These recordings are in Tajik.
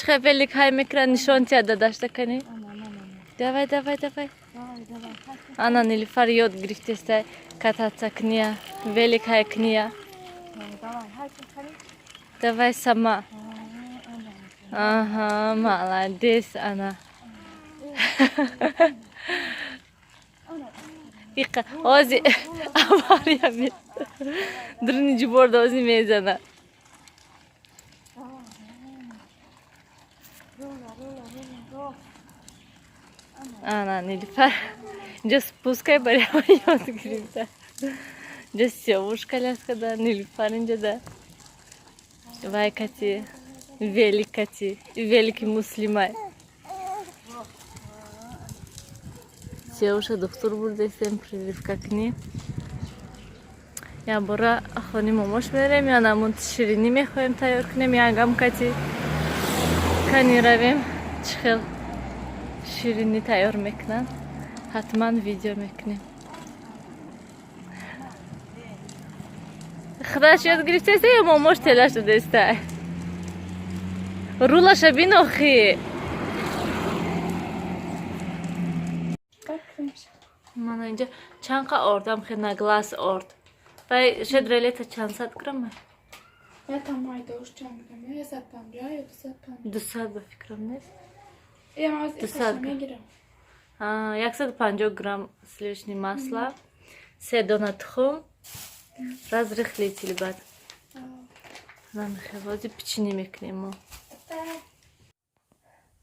Велик хай микро нишон тяда дашта кани. Давай. Ана Нилуфар ёд гирифтеста кататься кния. Велик хай кния. Давай сама. Ага, молодец, Ана. Ика, ози авария ми. Другий борда ози мезана. Ана Нилуфар. Just спускай прямо ёд гирифта. Just севушка ляскада Нилуфаринча да. Вай кати. Великати, великий муслимай. Севуша доктор бурдесем прививка кни. Я бора ахони момош мерем, я намон ширини мехоем тайёр кунем, я гам кати кани равем чихел ширини тайёр мекунам. Ҳатман видео мекунем. Худаш ёд гирифтеста ё момош тела шудеста? Рулаша бинохи. Мана инҷа чанқа ордам хена глас орд. Вай шедрелета чанд сад грамма? Я там майда уж чангам. Я сатам, я 200 ба фикрам нест. Я аз 200 мегирам. 150 грамм сливочное масло, 3 дона тухм, разрыхлитель бад. Нам хевози печени мекунем.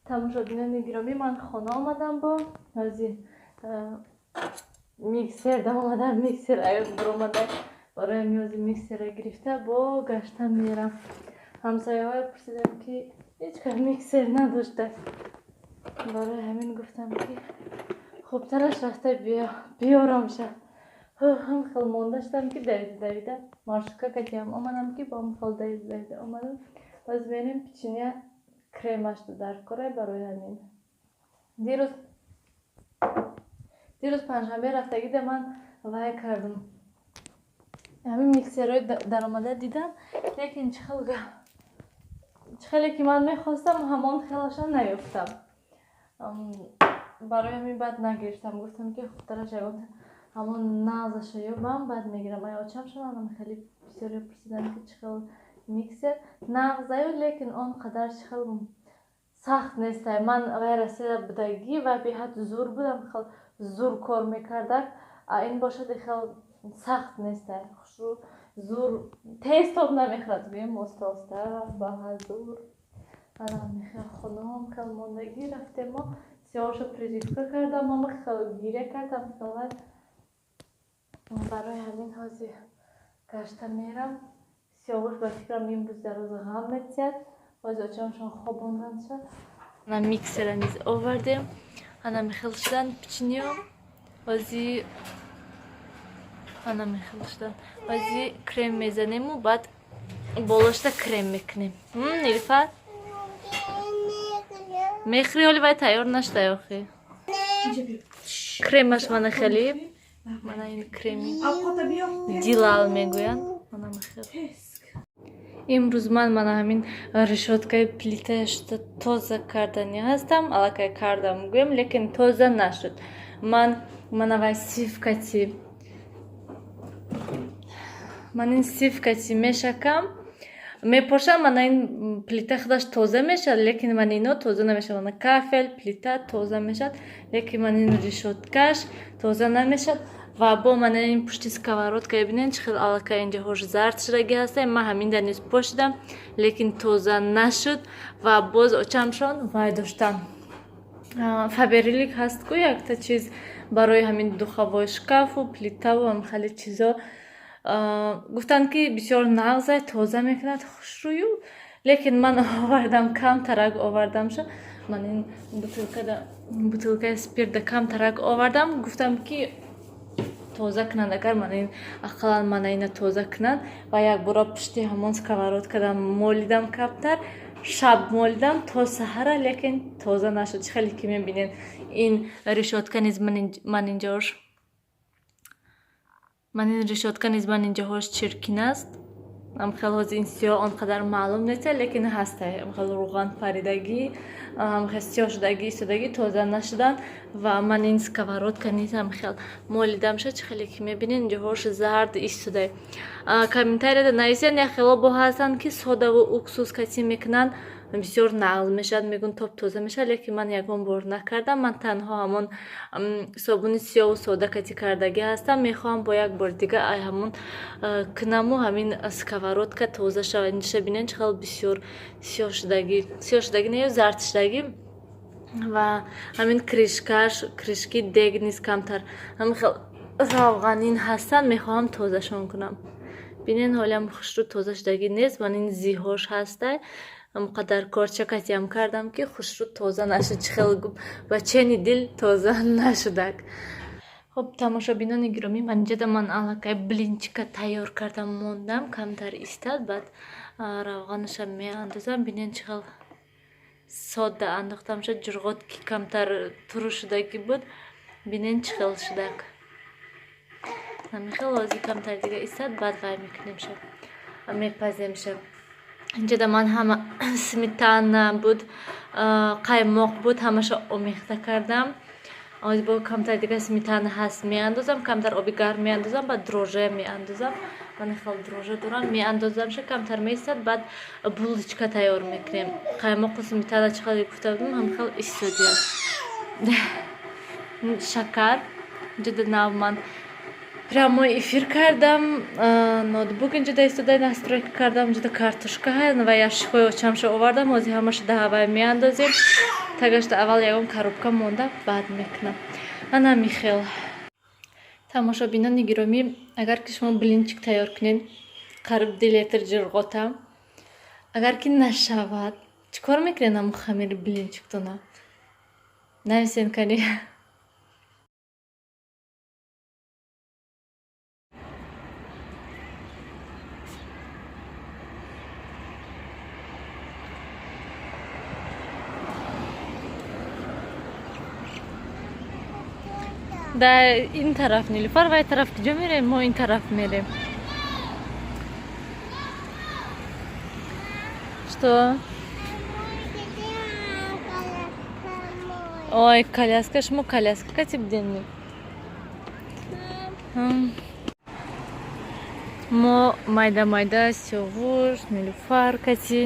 Тамошобинани гироми, ман хона омадам бо ҳози миксер да омадам, миксер аёд биромада бароям ниёзи миксера гирифта бо гашта мерам. ҳамсояҳоя пурсидам ки ҳеҷ кас миксер надоштааст. барои ҳамин гуфтам ки хубтараш рафта биёрамша. ҳам хел монда шудам ки давида маршрутка катиам омадам ки бо хел давида омадам. Боз мерем печения кремашто дар кора барои ҳамин. дирӯз панҷшанбе рафтагида ман вай кардам. ҳамин миксерҳои даромада дидам, лекин чихеле ки ман мехостам ҳамон хелаша наёфтам. барои ҳамин баъд нагирифтам. гуфтам ки хубтараш ягон ҳамон нағзаша ёбам, баъд мегирам. очам шунам хеле бисёре пурсидам ки чихел миксер нағзаю, лекин он қадар чихел сахт нестай. ман вай расида будагӣ ва беҳад зур будам, хел зур кор мекардак. ин бошад хел сахт нестай. зур тез тоб намехӯрад, гӯем оста ба ҳазур. мехел хонам хел мондагӣ рафтемо. сиёҳошо прививка кардам, мама хел гиря кардам. барои ҳамин ҳозир гашта мерам. сиёҳош ба фикрам имрӯз дароз ғам метиҳад. ҳозир очамашон хобондан шуд. ана миксера низ овардем. ана мехел шудан печениё. ҳозир ана мехел шудан. ҳозир крем мезанему, баъд болошта крем мекунем. Нилуфар мехри оли вай тайёр нашудай охи. кремаш мана хеле мана ин креми дилал мегӯянд. мана мехел имрӯз мана ҳамин решёткаи плитаашта тоза кардани ҳастам. аллакай кардам гӯем, лекин тоза нашуд. мана вай сифкати мешакам, мепошам. мана ин плита худаш тоза мешавад, лекин ман ино тоза намешавад. мана кафел плита тоза мешавад, лекин ман ин решёткаш тоза намешавад. ва бо мана ин пушти сковородка бинен чӣ хел аллакай инҷаҳош зард шудаги ҳастем. ман ҳамин низ пошидам, лекин тоза нашуд. ва боз очамшон вай доштам фаберлик ҳаст ку якта чиз барои ҳамин духовой шкафу плитаву хеле чизо. гуфтанд ки бисёр нағзай тоза мекунад хушрӯю, лекин ман овардам камтарак овардам. ман ин бутилкаи спиртда камтарак овардам. гуфтам ки тоза кунад, агар ақаллан мана ина тоза кунад. ва як бора пушти ҳамон сковородкада молидам камтар. шаб молидам то саҳара, лекин тоза нашуд. чӣ хеле ки мебинед ин решётка низ ман ин решётка низ ман инҷаҳош чиркин аст. خیلی از این سیاه آنقدر معلوم نیست لیکن هسته خیلی روغن پریدگی خیلی سیاه شدگی ایستادگی تازه نشدن و من این سکوارات کنیزم خیلی مولیدم شد خیلی که میبینین اینجا هاش زرد ایستاده کامنتاری نویسین یا خیلی با هستن که سودا و اکسوس کسی میکنن بسیار نقل میشد میگن توپ توزه میشه لیکن من یکم بار نکردم من تنها همون صابون سیاه و سودا کتی کردگی هستم میخوام با یک بار دیگه همون کنم و همین سکوارات که توزه شود اینجا بینین چقدر بسیار سیاه شدگی نه زرد شدگی و همین کرشکی دیگ نیست کمتر همین خیلی روغنین هستن میخوام توزه شون کنم بینین حالا هم خوش رو توزه شدگی نیست من این زیهاش هسته قدر کارچه کتی هم کردم که خوش رو توزه نشد خیلی و چنی دل توزه نشدک خب تماشا بینان گرامی من اینجا من علاقه بلینچکا تیار کردم موندم کمتر ایستاد بعد روغنش هم می اندازم بینین چقدر ساده انداختم شد جرغات که کمتر ترو شدگی بود بینین چقدر شدک همین خیلی لازی کمتر دیگه ایستاد بعد وای میکنیم شد میپزیم شد اینجا من همه سمیتان بود قایماق بود همش آمیخته کردم از با کمتر دیگه سمیتان هست میاندازم کمتر آبی گرم میاندازم بعد دروژه میاندازم من خیلی دروژه دارم میاندازم شه کمتر میستاد بعد بولچکا تیار میکنیم قایماق و سمیتان چقدر گفته بودم هم خیلی ایستادیم شکر اینجا ناو من прямой ефір کردم ноутбук اینجا ایستاده настройка کردم اینجا کартошка هست و ящикой очамшо овардам ози ҳамаша да ҳавай меандозем тагашта аввал ягон коробка монда баъд мекунам ана михел тамошобинони гиромӣ агар ки шумо блинчик тайёр кунед қариб 2 литр ҷирғота агар ки нашавад чӣ кор мекунед ҳамун хамири блинчиктона нависен кани در این طرف نیلوفر و این طرف کجا میریم ما این طرف میریم что ой коляска шмо коляска кати будем мо майда сёвур نیلوفر кати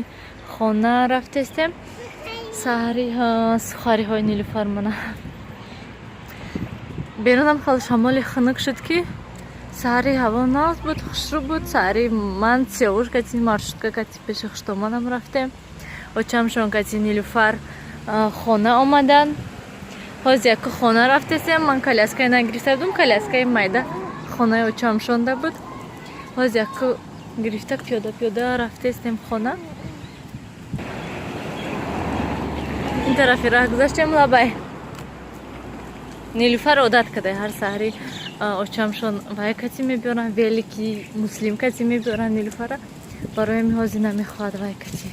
خانه рафтестем сухариҳои نیلوفر мана بیرونم خیلی شمال خنک شد که سحری هوا ناز بود خوشرو بود سحری من سیاوش کتی مارشدکا کتی پیش خشتامانم رفتیم و چمشون کتی نیلوفر خانه آمدن حاز یک خانه رفتیم من کلیاسکای نگرفته بودم کلیاسکای مایده خانه و چمشونده بود حاز یک گرفته پیاده رفتیم خانه این طرفی راه گذاشتیم لبای نیلوفر عادت کرده هر سحری очамшон вай кати мебиёран велики муслим кати мебиёран نیلوفر барои миҳози намехоҳад вай кати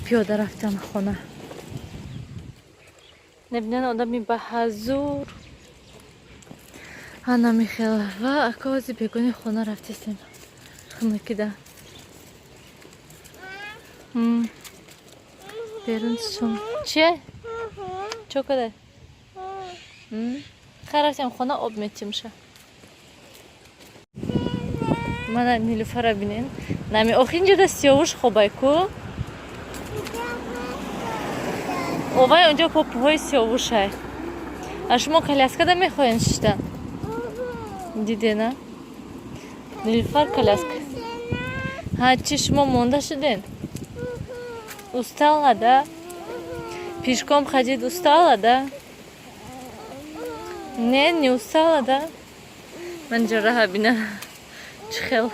пиёда рафтан хона небинан одами баҳазур ана михел ва акози бегони хона рафтистем хнакида берун шум чие чо кадай خرفتیم خونه آب میتیم شه من نیلوفر بینین نمی آخه اینجا دا سیاوش خوبای کو اوای اونجا پاپوهای سیاوش های شما کلیاسکا دا میخواین شدن دیده نه نیلوفر کلیاسکا ها چی شما مونده شدین устала да пешком ходить устала да не устала да من جراحه بینم چخل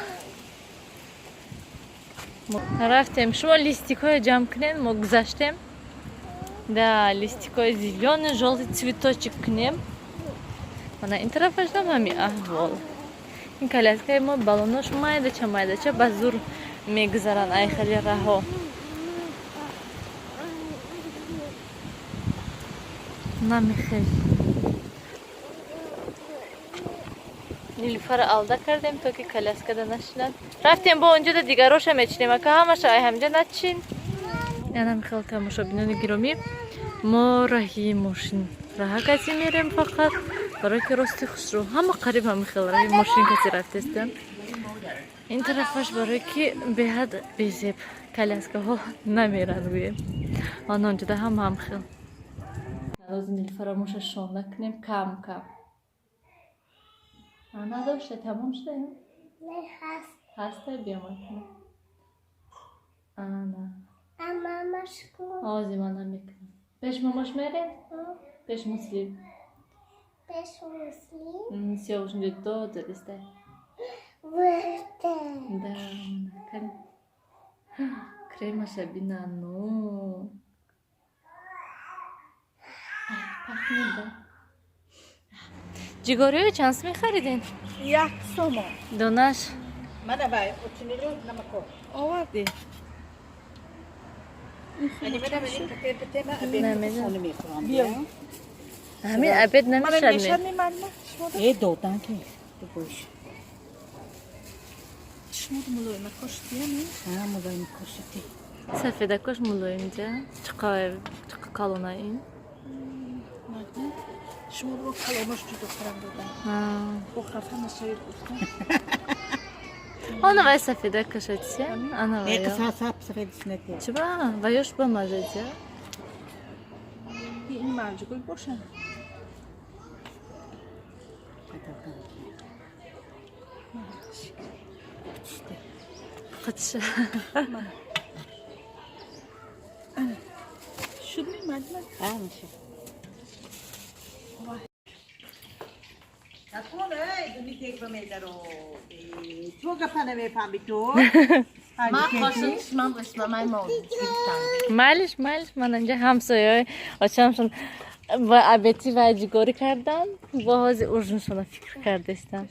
رفتیم شما листикой جمع کنین ما گذاشتیم да листикой зеленый желтый цветочек کنیم من این طرف داشتم همین احوال این коляскаи ما баллонош майдача ба зур мегузаранд ай хели раҳо намехел نیلوفر آلده کردیم تا که کلاسکده نشنن. رفتیم با اونجا دیگراش هم اچنیم که همش همجا نچین. یعنی خیلی تماشا بینان گرامی ما راهی ماشین راه کسی میریم فقط برای که راستی خسرو همه قریب هم خیلی راهی ماشین کسی رفتستن. این طرفش برای که به حد بیزیب کلاسکه ها نمیرن روی آن اونجا هم خیلی لازم نیلوفر موششون نکنیم کم کم. نداشته تمام شده؟ نه هست. هسته بیام کنم. نه. اما مشکل. آزی من نمیکنم. پیش ماماش میره؟ پیش مسلم. پیش مسلم. سیاوش اینجا دو درسته. ورده. ده نکن. کرمش بینا نو. پخمیده. جیگاری چند می خریدین؟ 1 سوم. دونش. من باید اتنیلو نمکو. آوردی. یعنی میرم این پته ما نمیدونم. میخورم. بیا. همین عبد نمیشه. من نشانی من نه. دادن که تو باش. شما مولای مکاشتی نه؟ مولای مکاشتی. سفیده کش مولای جا. چقدر کالونه این؟ شما رو کلامش تو دخترم دادن. با خفه مسایر گفتم. آنها وای سفیده کشتی. آنها وای. قصه سفید سنتی. چرا؟ وایش با مزه جا. این مرجگل باشه. خودشه. شد میمد من. میشه. تو گفتن میفهمی تو؟ ما خواستم من قسمت من موجود مالش من اینجا همسایه آچمشون و عبیتی و جیگاری کردم با هازی ارژنشون فکر کردستم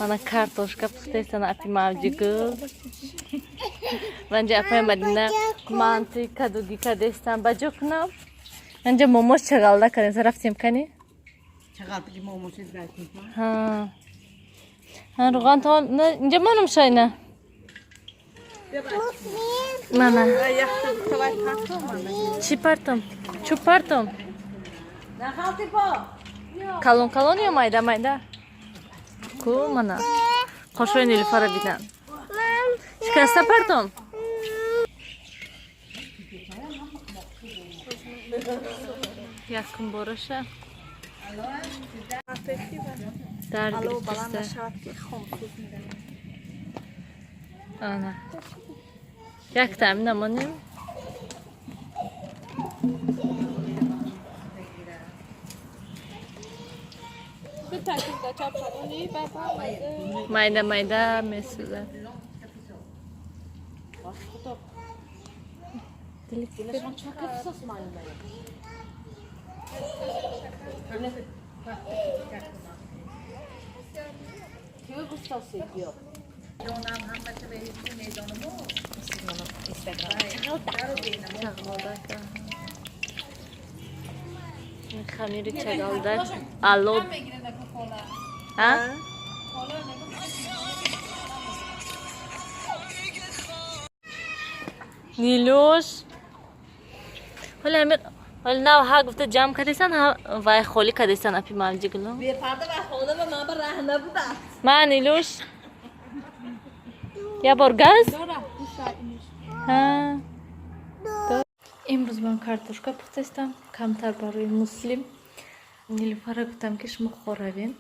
من کارتوشکا پختستم اپی موجگل و اینجا اپای مدینه مانتی کدوگی کردستم بجو کنم اینجا موموش چگالده کردیم رفتیم کنی؟ چقدر موموش داشتیم؟ ها روغن تا اینجا منم شاینه ماما چی پرتم؟ چوب پرتم؟ کلون یا مایده؟ کو مانا خوشوی نیلوفر بیدن شکسته پرتم؟ یکم برشه درد گرفته آنه یک تامین نمونیم مایده میسوزه خمیر چگالده آلو نیلوش حالا نه ها گفته جمع کردیسن وای خالی کردیسن اپی مالجی گلو بی پرده و خونه به من راه نبودم من نیلوش یا برگاز ها امروز من کارتوشکا پختستم کمتر برای مسلم نیلوفر گفتم که شما خوروین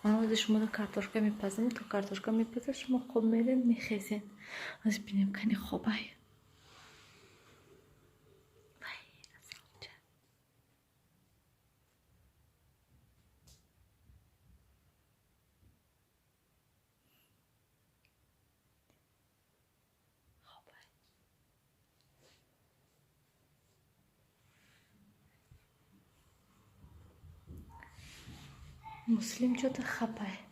من از شما کارتوشکا میپزم تو کارتوشکا میپزم شما خوب میرین میخیزین از بینیم کنی خوبه مسلم شده خپه